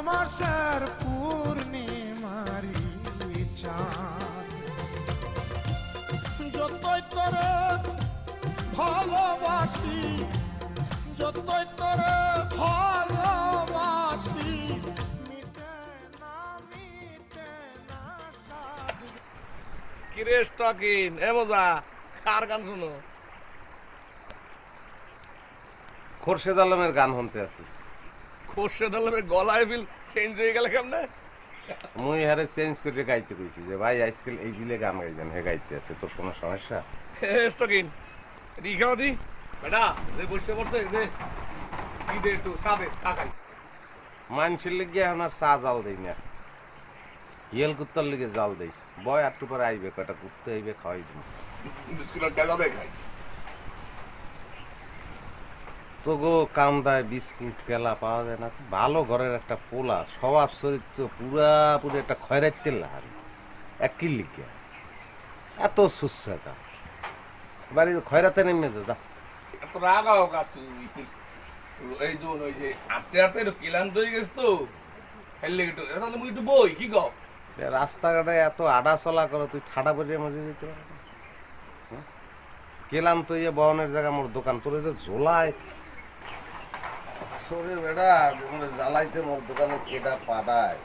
মাসের পূর্ণিমারি চাঁদ যতই তোরে ভালোবাসি যতই তোরে ভালোবাসি মিটে না সাধ। কিরে স্টকিন এ মজা কার গান শুনো? খোরশেদ আলমের গান শুনতে আছি। খোরশেদ আলমের গলায় বিল চেঞ্জ হয়ে গেল কেমনে? মুই হারে চেঞ্জ করে গাইতে কইছি যে ভাই আজকাল এই বিলে গান গাইবেন, হে গাইতে আছে, তোর কোনো সমস্যা? স্টকিন রিখাও দি বেটা যে বসে পড়তে দে কি দে একটু সাবে কাকাই মানুষের লিগে এখন আর চা জাল দেই না, হিয়েল কুত্তার লিগে জাল দেই। বয় একটু পরে আইবে, কয়টা কুত্তে আইবে, খাওয়াই দিব। বিস্কুট গেলাবে খাই তো গো কামদায় বিস্কুট কেলা পাওয়া যায় না। ভালো ঘরের একটা পোলা, স্বভাব চরিত্র পুরাপুরি একটা খয়রাইতে লাহারি, এক কি লিগে এত সুস্বাদা বাড়ি খয়রাতে নেমে দাদা। এত রাগাও কা তুই এই তো ওই যে আতে আতে একটু ক্লান্ত হয়ে গেছ তো হেললে একটু এখন তুমি একটু বই কি কও? রাস্তাঘাটে এত আডা চলা করো, তুই ঠাডা পরিয়ে মজে যেতে পারবি? গেলাম তো ইয়ে বহনের জায়গা মোর দোকান, তোর যে ঝোলায় সরে বেড়া জ্বালাইতে মোর দোকানে কেটা পাঠায়।